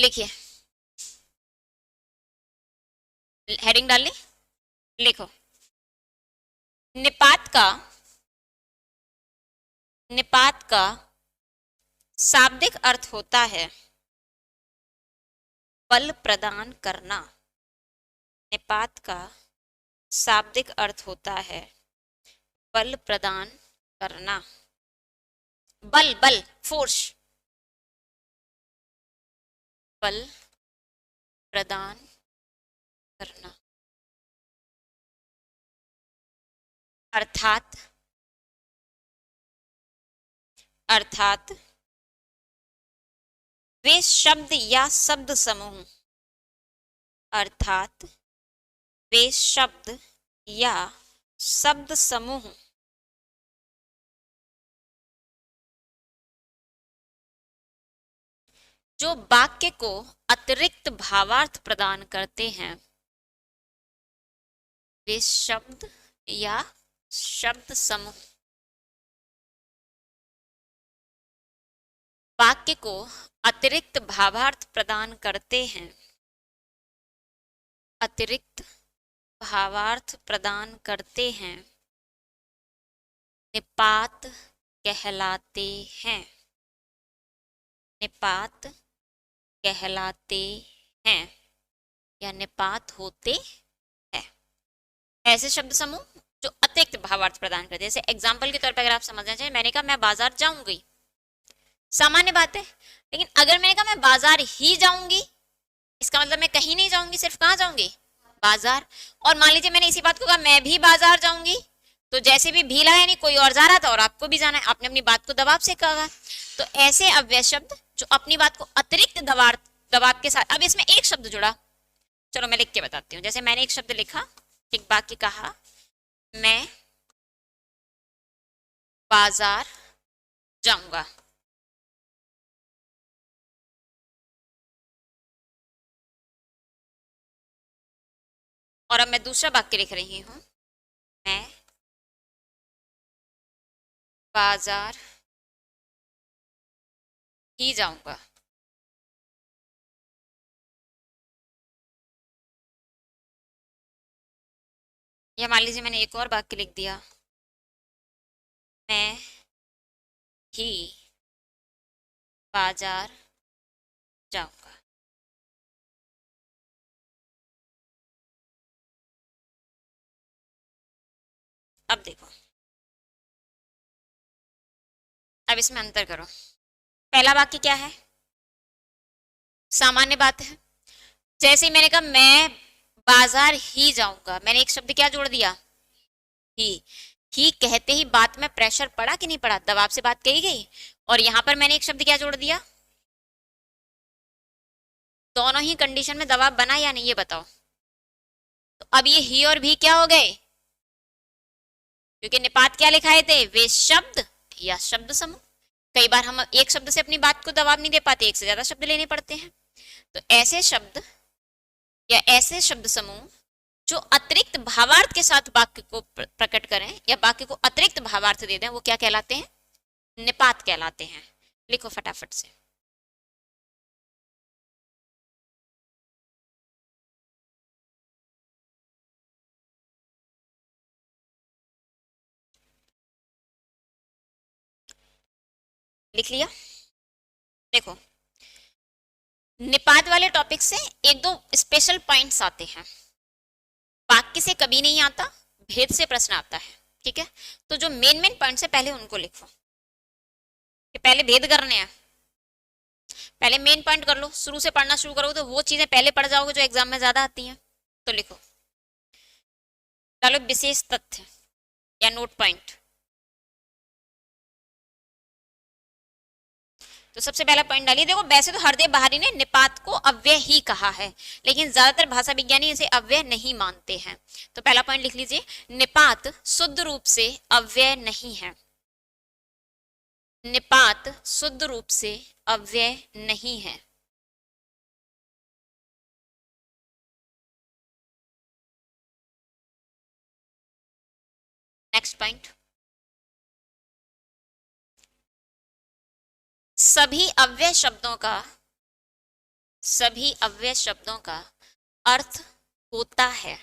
लिखिए, हेडिंग डाल ली, लिखो। निपात का, निपात का शाब्दिक अर्थ होता है बल प्रदान करना। निपात का शाब्दिक अर्थ होता है बल प्रदान करना। बल, बल, फोर्स, बल प्रदान करना। अर्थात, अर्थात वे शब्द या शब्द समूह, अर्थात वे शब्द या शब्द समूह जो वाक्य को अतिरिक्त भावार्थ प्रदान करते हैं, वे शब्द या शब्द समूह वाक्य को अतिरिक्त भावार्थ प्रदान करते हैं, अतिरिक्त भावार्थ प्रदान करते हैं, निपात कहलाते हैं, निपात कहलाते हैं या निपात होते हैं। ऐसे शब्द समूह जो अतिरिक्त भावार्थ प्रदान करते हैं। जैसे एग्जाम्पल के तौर पर अगर आप समझना चाहिए, मैंने कहा मैं बाजार जाऊंगी, सामान्य बात है। लेकिन अगर मैंने कहा मैं बाजार ही जाऊंगी, इसका मतलब मैं कहीं नहीं जाऊंगी, सिर्फ कहाँ जाऊंगी, बाजार। और मान लीजिए मैंने इसी बात को कहा मैं भी बाजार जाऊंगी, तो जैसे भी लगा नहीं, कोई और जा रहा था और आपको भी जाना है, आपने अपनी बात को दबाव से कहा। तो ऐसे अव्यय शब्द जो अपनी बात को अतिरिक्त दबाव के साथ, अब इसमें एक शब्द जुड़ा, चलो मैं लिख के बताती हूँ। जैसे मैंने एक शब्द लिखा, एक वाक्य कहा, मैं बाजार जाऊंगा। और अब मैं दूसरा वाक्य लिख रही हूं, मैं बाजार ही जाऊंगा। या मान लीजिए मैंने एक और वाक्य लिख दिया, मैं ही बाजार जाऊंगा। अब देखो, अब इसमें अंतर करो। पहला वाक्य क्या है, सामान्य बात है। जैसे ही मैंने कहा मैं बाजार ही जाऊंगा, मैंने एक शब्द क्या जोड़ दिया, ही कहते ही बात में प्रेशर पड़ा कि नहीं पड़ा, दबाव से बात कही गई। और यहां पर मैंने एक शब्द क्या जोड़ दिया, दोनों ही कंडीशन में दबाव बना या नहीं, ये बताओ। तो अब ये ही और भी क्या हो गए, क्योंकि निपात क्या लिखाए थे, वे शब्द या शब्द समूह। कई बार हम एक शब्द से अपनी बात को दबाव नहीं दे पाते, एक से ज्यादा शब्द लेने पड़ते हैं। तो ऐसे शब्द या ऐसे शब्द समूह जो अतिरिक्त भावार्थ के साथ वाक्य को प्रकट करें या वाक्य को अतिरिक्त भावार्थ दे दें, वो क्या कहलाते हैं, निपात कहलाते हैं। लिखो फटाफट से। लिख लिया, देखो निपात वाले टॉपिक से एक दो स्पेशल पॉइंट्स आते हैं, वाक्य से कभी नहीं आता, भेद से प्रश्न आता है। ठीक है, तो जो मेन मेन पॉइंट्स है पहले उनको लिखो, कि पहले भेद करने हैं। पहले मेन पॉइंट कर लो, शुरू से पढ़ना शुरू करोगे तो वो चीजें पहले पढ़ जाओगे जो एग्जाम में ज्यादा आती हैं। तो लिखो, डालो विशेष तथ्य या नोट पॉइंट। तो सबसे पहला पॉइंट डालिए। देखो वैसे तो हरदेव बहारी ने निपात को अव्यय ही कहा है, लेकिन ज्यादातर भाषा विज्ञानी इसे अव्यय नहीं मानते हैं। तो पहला पॉइंट लिख लीजिए, निपात शुद्ध रूप से अव्यय नहीं है, निपात शुद्ध रूप से अव्यय नहीं है। नेक्स्ट पॉइंट, सभी अव्यय शब्दों का सभी अव्यय शब्दों का अर्थ होता है।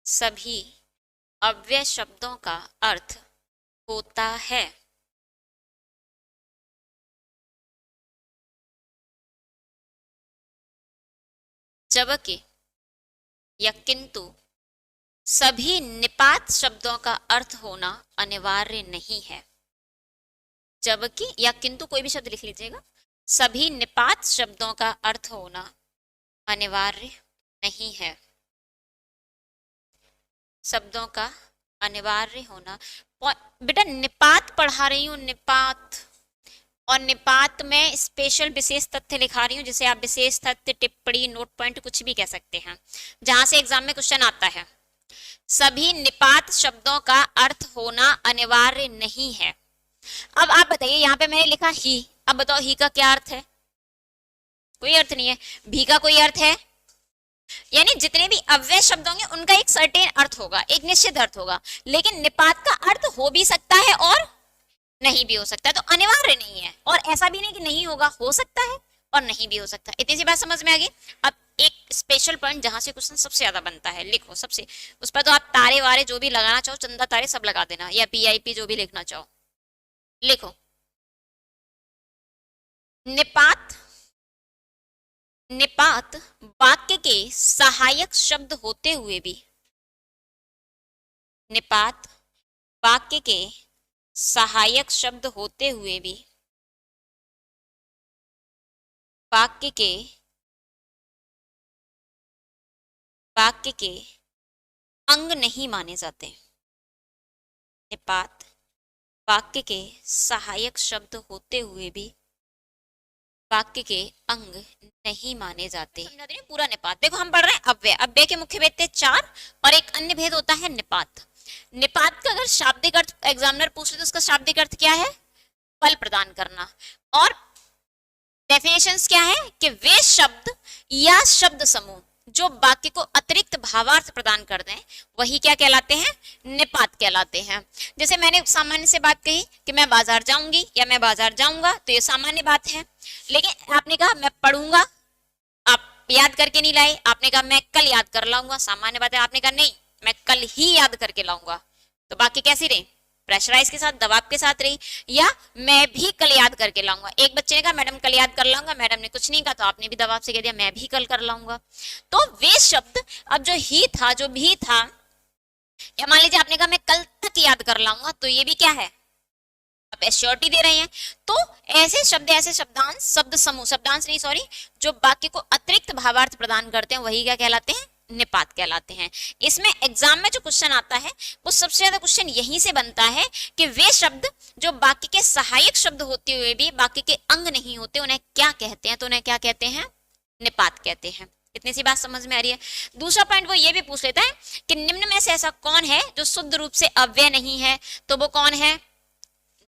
सभी अव्यय शब्दों का अर्थ होता है। जबकि या किंतु सभी निपात शब्दों का अर्थ होना अनिवार्य नहीं है। जबकि या किंतु कोई भी शब्द लिख लीजिएगा। सभी निपात शब्दों का अर्थ होना अनिवार्य नहीं है। शब्दों का अनिवार्य होना। बेटा निपात पढ़ा रही हूँ, निपात, और निपात में स्पेशल विशेष तथ्य लिखा रही हूँ, जिसे आप विशेष तथ्य, टिप्पणी, नोट पॉइंट कुछ भी कह सकते हैं, जहां से एग्जाम में क्वेश्चन आता है। सभी निपात शब्दों का अर्थ होना अनिवार्य नहीं है। अब आप बताइए, यहाँ पे मैंने लिखा ही, अब बताओ ही का क्या अर्थ है? कोई अर्थ नहीं है। भी का कोई अर्थ है? यानी जितने भी अव्यय शब्द होंगे उनका एक सर्टेन अर्थ होगा, एक निश्चित अर्थ होगा, लेकिन निपात का अर्थ हो भी सकता है और नहीं भी हो सकता है, तो अनिवार्य नहीं है। और ऐसा भी नहीं कि नहीं होगा, हो सकता है और नहीं भी हो सकता। इतनी सी बात समझ में आ गई। अब एक स्पेशल पॉइंट जहां से क्वेश्चन सबसे ज्यादा बनता है, लिखो सबसे, उस पर तो आप तारे वारे जो भी लगाना चाहो, चंदा तारे सब लगा देना, या PIP जो भी लिखना चाहो लिखो। निपात, निपात वाक्य के सहायक शब्द होते हुए भी, निपात वाक्य के सहायक शब्द होते हुए भी वाक्य के अंग नहीं माने जाते। निपात वाक्य के सहायक शब्द होते हुए भी वाक्य के अंग नहीं माने जाते। समझा दे पूरा निपात। देखो हम पढ़ रहे हैं अव्यय, अव्यय के मुख्य भेद थे 4 और एक अन्य भेद होता है निपात। निपात का अगर शाब्दिक अर्थ एग्जामिनर पूछ ले तो उसका शाब्दिक अर्थ क्या है? फल प्रदान करना। और डेफिनेशंस क्या है कि वे शब्द या शब्द समूह जो वाक्य को अतिरिक्त भावार्थ प्रदान कर दें वही क्या कहलाते हैं? निपात कहलाते हैं। जैसे मैंने सामान्य से बात कही कि मैं बाजार जाऊंगी या मैं बाजार जाऊंगा, तो ये सामान्य बात है। लेकिन आपने कहा मैं पढ़ूंगा, आप याद करके नहीं लाए, आपने कहा मैं कल याद कर लाऊंगा, सामान्य बात है। आपने कहा नहीं मैं कल ही याद करके लाऊंगा, तो बाकी कैसी रही? प्रेशराइज के साथ, दबाव के साथ रही। या मैं भी कल याद करके लाऊंगा। एक बच्चे ने कहा मैडम कल याद कर लाऊंगा, मैडम ने कुछ नहीं कहा, तो आपने भी दबाव से कह दिया मैं भी कल कर लाऊंगा। तो वे शब्द, अब जो ही था, जो भी था, या मान लीजिए आपने कहा मैं कल तक याद कर लाऊंगा, तो ये भी क्या है? आप एश्योरिटी दे रहे हैं। तो ऐसे शब्द, ऐसे शब्दांश, शब्द समूह, शब्दांश नहीं सॉरी, जो वाक्य को अतिरिक्त भावार्थ प्रदान करते हैं वही क्या कहलाते हैं? निपात कहलाते हैं। इसमें एग्जाम में जो क्वेश्चन आता है वो सबसे ज्यादा क्वेश्चन यहीं से बनता है कि वे शब्द जो वाक्य के सहायक शब्द होते हुए भी वाक्य के अंग नहीं होते, उन्हें क्या कहते हैं? तो उन्हें क्या कहते हैं? निपात कहते हैं। इतनी सी बात समझ में आ रही है। दूसरा पॉइंट वो ये भी पूछ लेता है कि निम्न में से ऐसा कौन है जो शुद्ध रूप से अव्यय नहीं है? तो वो कौन है?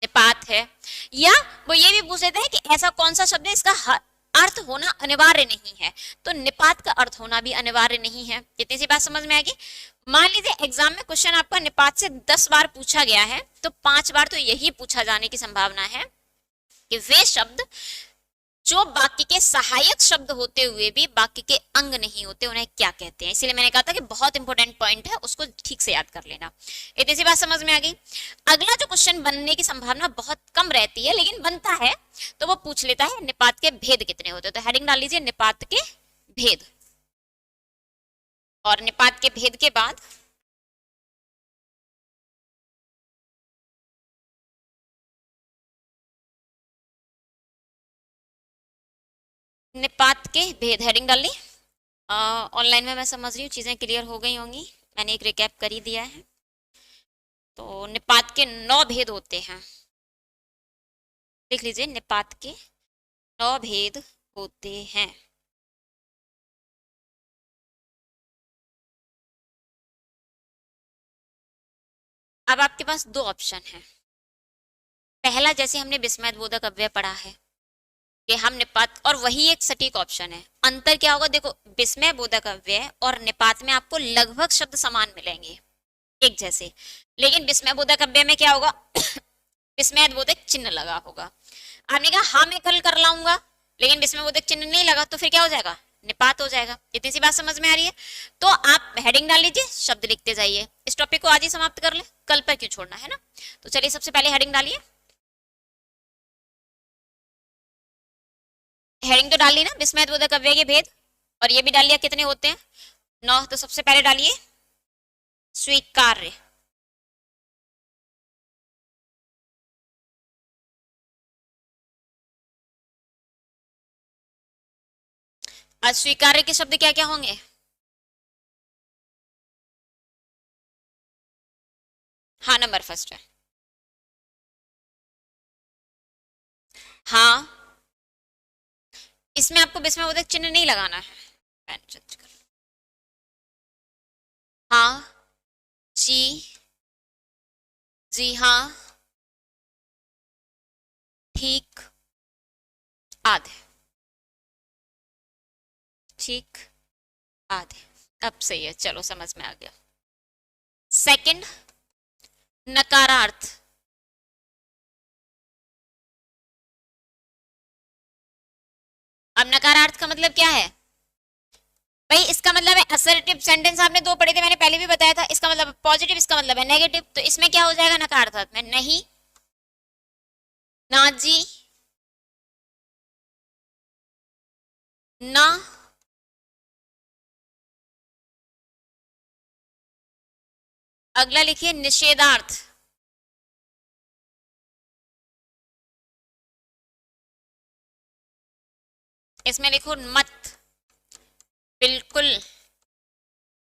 निपात है। या वो ये भी पूछ लेता है कि ऐसा कौन सा शब्द है इसका अर्थ होना अनिवार्य नहीं है? तो निपात का अर्थ होना भी अनिवार्य नहीं है। इतनी सी बात समझ में आएगी। मान लीजिए एग्जाम में क्वेश्चन आपका निपात से 10 बार पूछा गया है, तो 5 बार तो यही पूछा जाने की संभावना है कि वे शब्द जो वाक्य के सहायक शब्द होते हुए भी वाक्य के अंग नहीं होते, उन्हें क्या कहते हैं? इसीलिए मैंने कहा था कि बहुत इंपॉर्टेंट पॉइंट है, उसको ठीक से याद कर लेना। इतनी सी बात समझ में आ गई। अगला जो क्वेश्चन बनने की संभावना बहुत कम रहती है लेकिन बनता है, तो वो पूछ लेता है निपात के भेद कितने होते हैं? तो हेडिंग डाल लीजिए निपात के भेद। और निपात के भेद के बाद निपात के भेद, हेडिंग डाल ली। ऑनलाइन में मैं समझ रही हूँ चीजें क्लियर हो गई होंगी, मैंने एक रिकैप कर ही दिया है। तो निपात के 9 भेद होते हैं, लिख लीजिए निपात के 9 भेद होते हैं। अब आपके पास 2 ऑप्शन हैं। पहला, जैसे हमने विस्मयबोधक अव्यय पढ़ा है कि हम निपात, और वही एक सटीक ऑप्शन है। अंतर क्या होगा? देखो विस्मयबोधक अव्यय और निपात में आपको लगभग शब्द समान मिलेंगे, एक जैसे, लेकिन विस्मयबोधक अव्यय में क्या होगा? विस्मयबोधक चिन्ह लगा होगा। आपने कहा हाँ मैं कल कर लाऊंगा, लेकिन विस्मय बोधक चिन्ह नहीं लगा तो फिर क्या हो जाएगा, निपात हो जाएगा। इतनी सी बात समझ में आ रही है। तो आप हेडिंग डाल लीजिए, शब्द लिखते जाइए। इस टॉपिक को आज ही समाप्त कर ले, कल पर क्यों छोड़ना है ना। तो चलिए सबसे पहले हेडिंग डालिए। हेडिंग तो डाल ली ना, विस्मय बोधक अव्यय के भेद, और ये भी डाल लिया कितने होते हैं, 9। तो सबसे पहले डालिए स्वीकार्य। अस्वीकार्य के शब्द क्या क्या होंगे, हाँ नंबर फर्स्ट है, हाँ इसमें आपको विस्मय बोधक चिन्ह नहीं लगाना है। हाँ, जी, जी हाँ, ठीक, आधे, ठीक, आधे। अब सही है, चलो समझ में आ गया। सेकंड, नकारार्थ। अब नकारार्थ का मतलब क्या है भाई, इसका मतलब है असर्टिव सेंटेंस आपने 2 पढ़े थे, मैंने पहले भी बताया था। इसका मतलब पॉजिटिव, इसका मतलब है नेगेटिव। तो इसमें क्या हो जाएगा नकारार्थ में, नहीं, ना जी, ना, अगला लिखिए निषेधार्थ। इसमें लिखो मत, बिल्कुल,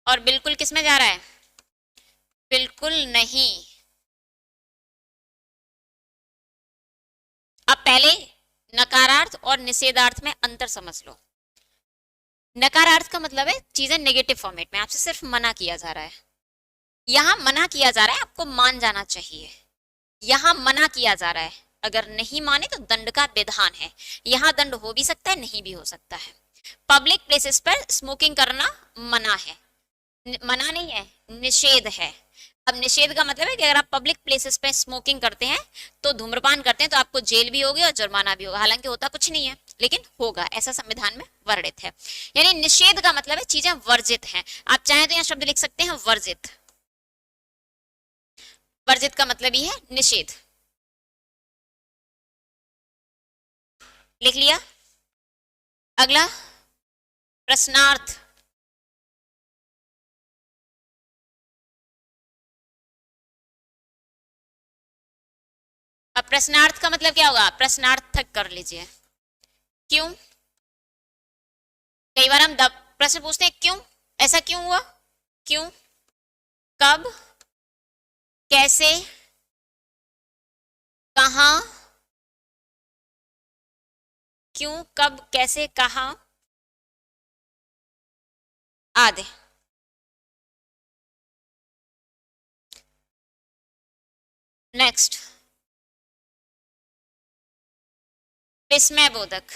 और बिल्कुल किसमें जा रहा है, बिल्कुल नहीं। अब पहले नकारार्थ और निषेधार्थ में अंतर समझ लो। नकारार्थ का मतलब है चीजें नेगेटिव फॉर्मेट में, आपसे सिर्फ मना किया जा रहा है। यहां मना किया जा रहा है, आपको मान जाना चाहिए। यहां मना किया जा रहा है, अगर नहीं माने तो दंड का विधान है। यहां दंड हो भी सकता है, नहीं भी हो सकता है। पब्लिक प्लेसेस पर स्मोकिंग करना मना है, मना नहीं है, निषेध है। अब निषेध का मतलब है कि अगर आप पब्लिक प्लेसेस पे स्मोकिंग करते हैं, तो धूम्रपान करते हैं, तो आपको जेल भी होगी और जुर्माना भी होगा। हालांकि होता कुछ नहीं है, लेकिन होगा, ऐसा संविधान में वर्णित है। यानी निषेध का मतलब है चीजें वर्जित हैं। आप चाहें तो यहाँ शब्द लिख सकते हैं वर्जित। वर्जित का मतलब ही है निषेध। लिख लिया। अगला प्रश्नार्थ। अब प्रश्नार्थ का मतलब क्या होगा, प्रश्नार्थक कर लीजिए। क्यों, कई बार हम प्रश्न पूछते हैं क्यों, ऐसा क्यों हुआ, क्यों, कब, कैसे, कहां, क्यों, कब, कैसे, कहां, आदि। नेक्स्ट, विस्मय बोधक।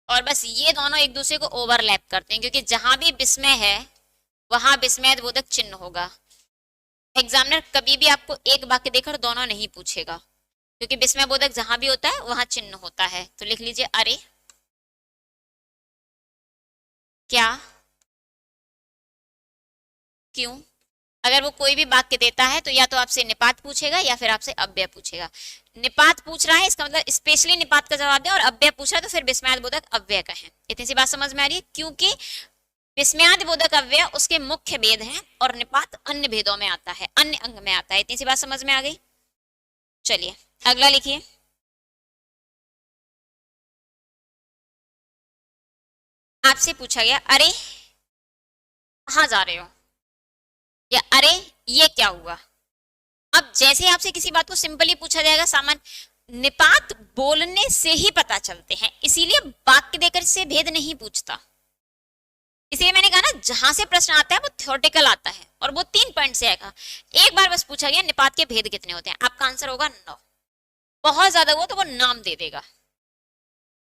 और बस ये दोनों एक दूसरे को ओवरलैप करते हैं, क्योंकि जहां भी विस्मय है वहां विस्मय बोधक चिन्ह होगा। एग्जामिनर कभी भी आपको एक वाक्य देकर दोनों नहीं पूछेगा, क्योंकि विस्मय बोधक जहां भी होता है वहां चिन्ह होता है। तो लिख लीजिए अरे, क्या, क्यों। अगर वो कोई भी वाक्य देता है तो या तो आपसे निपात पूछेगा या फिर आपसे अव्यय पूछेगा। निपात पूछ रहा है, इसका मतलब स्पेशली निपात का जवाब दे, और अव्यय पूछ रहा है तो फिर विस्मयाद बोधक अव्यय का है। इतनी सी बात समझ में आ रही है, क्योंकि विस्मयाद बोधक अव्यय उसके मुख्य भेद हैं और निपात अन्य भेदों में आता है, अन्य अंग में आता है। इतनी सी बात समझ में आ गई। चलिए अगला लिखिए। आपसे पूछा गया अरे कहां जा रहे हो, या अरे ये क्या हुआ। अब जैसे ही आपसे किसी बात को सिंपली पूछा जाएगा, सामान्य निपात बोलने से ही पता चलते हैं, इसीलिए वाक्य देकर से भेद नहीं पूछता। इसलिए मैंने कहा ना, जहां से प्रश्न आता है वो थ्योरेटिकल आता है, और वो 3 पॉइंट से आएगा। एक बार बस पूछा गया निपात के भेद कितने होते हैं, आपका आंसर होगा 9। बहुत ज्यादा हुआ तो वो नाम दे देगा।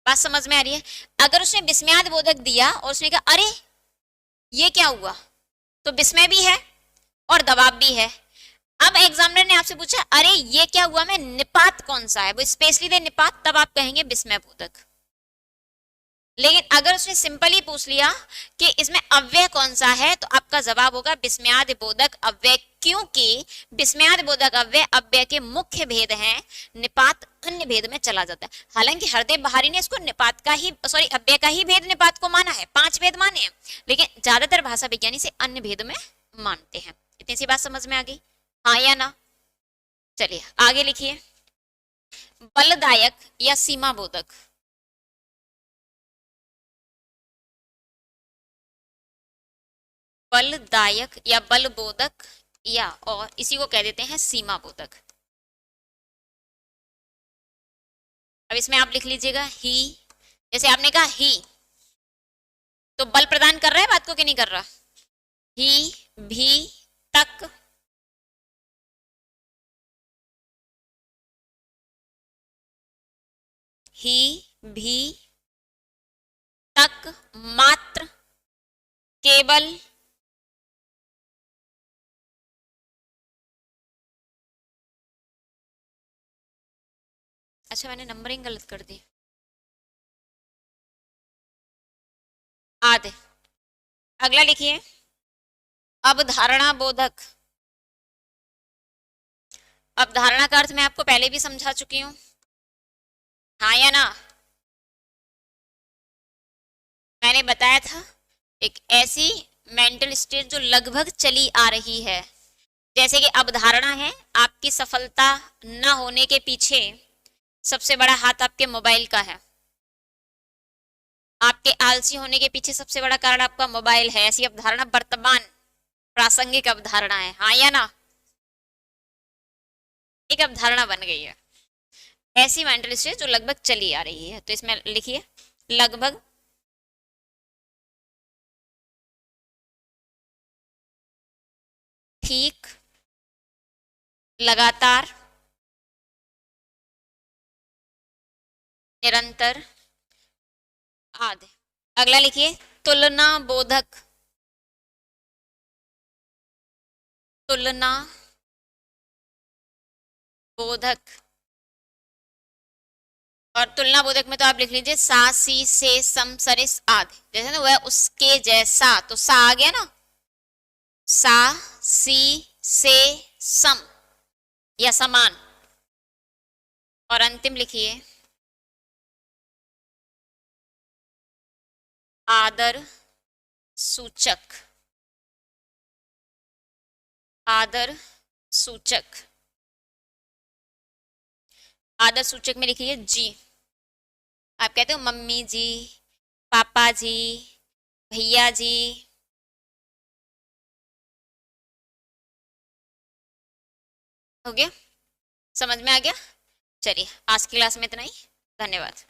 बात समझ में आ रही है। अगर उसने विस्मयाद बोधक दिया और उसने कहा अरे ये क्या हुआ, तो विस्मय भी है और दबाव भी है। अब एग्जामिनर ने आपसे पूछा अरे ये क्या हुआ में निपात कौन सा है, वो स्पेशली दे निपात, तब आप कहेंगे विस्मय बोधक। लेकिन अगर उसने सिंपली पूछ लिया कि इसमें अव्यय कौन सा है, तो आपका जवाब होगा विस्मयादि बोधक अव्यय, क्योंकि विस्मयादि बोधक अव्यय अव्यय के मुख्य भेद हैं, निपात अन्य भेद में चला जाता है। हालांकि हरदेव बहारी ने इसको निपात का ही अव्यय का ही भेद निपात को माना है, 5 भेद माने हैं, लेकिन ज्यादातर भाषा विज्ञानी से अन्य भेद में मानते हैं। इतनी सी बात समझ में आ गई, हाँ या ना? चलिए आगे लिखिए, बलदायक या सीमा बोधक। बलदायक या बलबोधक, या और इसी को कह देते हैं सीमा बोधक। अब इसमें आप लिख लीजिएगा ही, जैसे आपने कहा ही, तो बल प्रदान कर रहा है बात को कि नहीं कर रहा? ही, भी, तक, ही, भी, तक, मात्र, केवल, अच्छा मैंने नंबरिंग गलत कर दी, आधे। अगला लिखिए, अवधारणा बोधक। अवधारणा का अर्थ मैं आपको पहले भी समझा चुकी हूं, हाँ या ना? मैंने बताया था एक ऐसी मेंटल स्टेट जो लगभग चली आ रही है, जैसे कि अवधारणा है आपकी सफलता न होने के पीछे सबसे बड़ा हाथ आपके मोबाइल का है, आपके आलसी होने के पीछे सबसे बड़ा कारण आपका मोबाइल है, ऐसी अवधारणा वर्तमान प्रासंगिक अवधारणा है, हाँ या ना? एक अवधारणा बन गई है ऐसी मेंटल स्टेट जो लगभग चली आ रही है, तो इसमें लिखिए लगभग, ठीक, लगातार, निरंतर, आदि। अगला लिखिए, तुलना बोधक। तुलना बोधक, और तुलना बोधक में तो आप लिख लीजिए सा, सी, से, सम, सरिस, आदि। जैसे ना वह उसके जैसा, तो सा आ गया ना, सा, सी, से, सम या समान। और अंतिम लिखिए आदर सूचक। आदर सूचक, आदर सूचक में लिखिए जी। आप कहते हो मम्मी जी, पापा जी, भैया जी, हो गया, समझ में आ गया? चलिए आज की क्लास में इतना ही, धन्यवाद।